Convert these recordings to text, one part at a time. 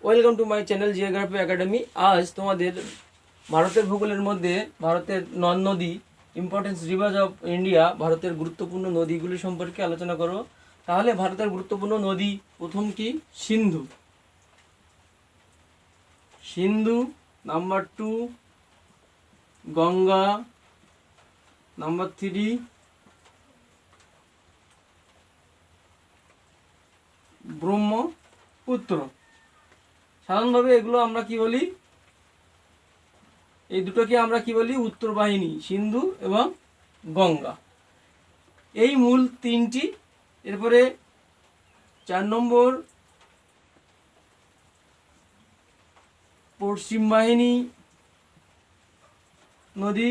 Welcome to my channel geography academy. আজ তোমাদের ভারতের ভূগোলের মধ্যে ভারতের নদ নদী, ইম্পর্টেন্স রিভার্স অফ ইন্ডিয়া, ভারতের গুরুত্বপূর্ণ নদীগুলি সম্পর্কে আলোচনা করো। তাহলে ভারতের গুরুত্বপূর্ণ নদী প্রথম কি? সিন্ধু। সিন্ধু নাম্বার 2, গঙ্গা নাম্বার 3, ব্রহ্মপুত্র। সাধারণভাবে এগুলো আমরা কি বলি? এই দুটোকে আমরা কি বলি? উত্তর বাহিনী, সিন্ধু এবং গঙ্গা, এই মূল তিনটি। এরপরে 4 নম্বর পশ্চিম বাহিনী নদী,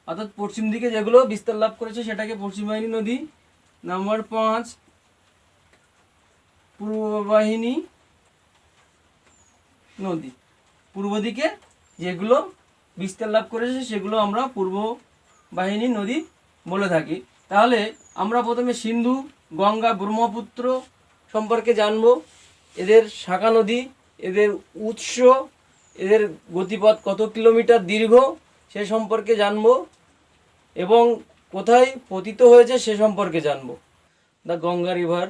অর্থাৎ পশ্চিম দিকে যেগুলো বিস্তার লাভ করেছে সেটাকে পশ্চিম বাহিনী নদী। নাম্বার 5 পূর্ব বাহিনী নদী, পূর্ব দিকে যেগুলো বিস্তার লাভ করেছে সেগুলো আমরা পূর্ব বাহিনী নদী বলে থাকি। তাহলে আমরা প্রথমে সিন্ধু, গঙ্গা, ব্রহ্মপুত্র সম্পর্কে জানব। এদের শাখা নদী, এদের উৎস, এদের গতিপথ কত কিলোমিটার দীর্ঘ সে সম্পর্কে জানব এবং কোথায় পতিত হয়েছে সে সম্পর্কে জানব। দ্য গঙ্গা রিভার,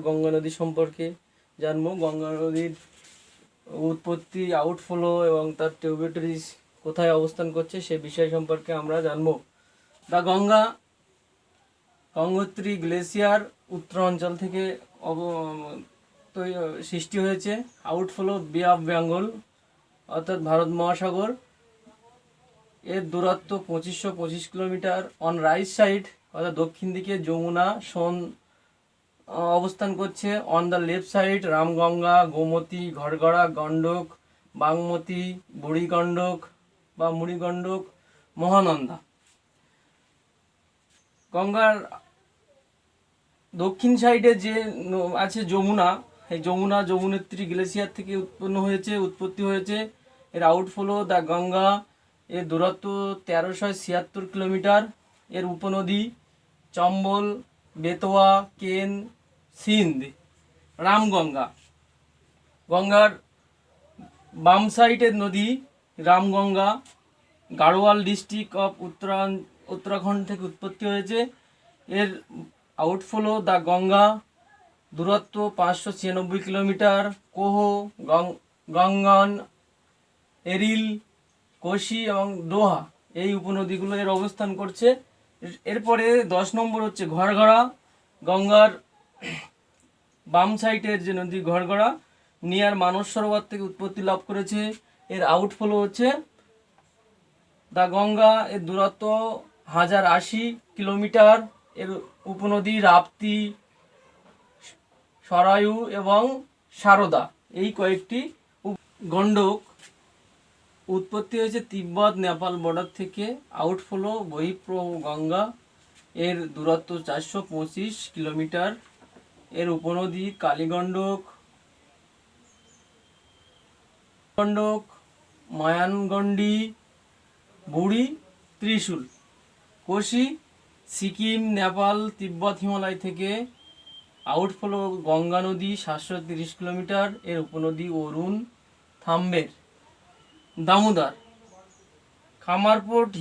গঙ্গা নদী সম্পর্কে জানব। গঙ্গা নদীর উৎপত্তি, আউটফ্লো এবং তার ট্রিবিউটারিজ কোথায় অবস্থান করছে সে বিষয় সম্পর্কে আমরা জানব। দ্য গঙ্গোত্রী গ্লেসিয়ার উত্তরাঞ্চল থেকে সৃষ্টি হয়েছে। আউটফ্লো বে অফ বেঙ্গল, অর্থাৎ ভারত মহাসাগর। এর দূরত্ব 2525 কিলোমিটার। অন রাইট সাইড, অর্থাৎ দক্ষিণ দিকে যমুনা সোন অবস্থান করছে। On the left side Ramganga, Gomti, ঘড়গড়া, গণ্ডক, বাগমতী, বুড়িগণ্ডক বা মুড়িগণ্ডক, মহানন্দা। গঙ্গার দক্ষিণ সাইডে যে আছে যমুনা, এই যমুনেত্রী গ্লেসিয়ার থেকে উৎপত্তি হয়েছে। এর আউটফ্লো দ্য গঙ্গা, এর দূরত্ব 1376 কিলোমিটার। এর উপনদী চম্বল, বেতোয়া, কেন, সিন্ধ। রামগঙ্গা, গঙ্গার বাম সাইডের নদী রামগঙ্গা, গাড়োয়াল ডিস্ট্রিক্ট অফ উত্তরাখণ্ড থেকে উৎপত্তি হয়েছে। এর আউটফ্লো দ্য গঙ্গা, দূরত্ব 596 কিলোমিটার। কোহ, গঙ্গন, এরিল, কোশি এবং দোহা, এই উপনদীগুলো এর অবস্থান করছে। এরপরে 10 নম্বর হচ্ছে ঘড়গড়া। গঙ্গার বাম সাইডের যে নদী ঘড়গড়া নিয়ার মানস সরোবর থেকে উৎপত্তি লাভ করেছে। এর আউটফ্লো হচ্ছে দ্য গঙ্গা, এর দূরত্ব 1080 কিলোমিটার। এর উপনদী রাপ্তি, সরায়ু এবং সারদা, এই কয়েকটি। গণ্ডক উৎপত্তি হয়েছে তিব্বত নেপাল বর্ডার থেকে। আউটফ্লো বহিঃপ্রবাহ গঙ্গা, এর দূরত্ব 425 কিলোমিটার। এর উপনদী কালীগণ্ডক, মায়ানগণ্ডী, বুড়ি, ত্রিশূল। কোশি সিকিম, নেপাল, তিব্বত, হিমালয় থেকে। আউটফ্লো গঙ্গা নদী 730 কিলোমিটার। এর উপনদী অরুণ, থাম্বের। দামোদর খামারপোর্ট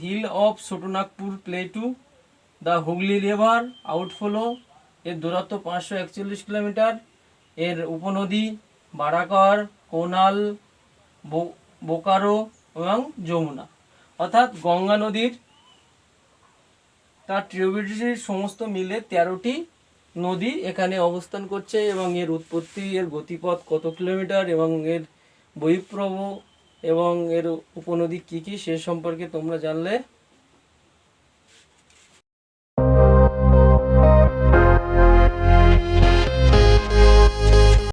hill of Chota Nagpur plateau. The Hooghly river, outflow, এর দূরত্ব 541 কিলোমিটার। এর উপনদী বারাকর, কোনাল, বোকারো এবং যমুনা। অর্থাৎ গঙ্গা নদীর তার ট্রিবিউটারি সমস্ত মিলে 13টি নদী এখানে অবস্থান করছে এবং এর উৎপত্তি, এর গতিপথ কত কিলোমিটার এবং এর বহিঃপ্রবাহ এবং এর উপনদী কী কী সে সম্পর্কে তোমরা জানলে।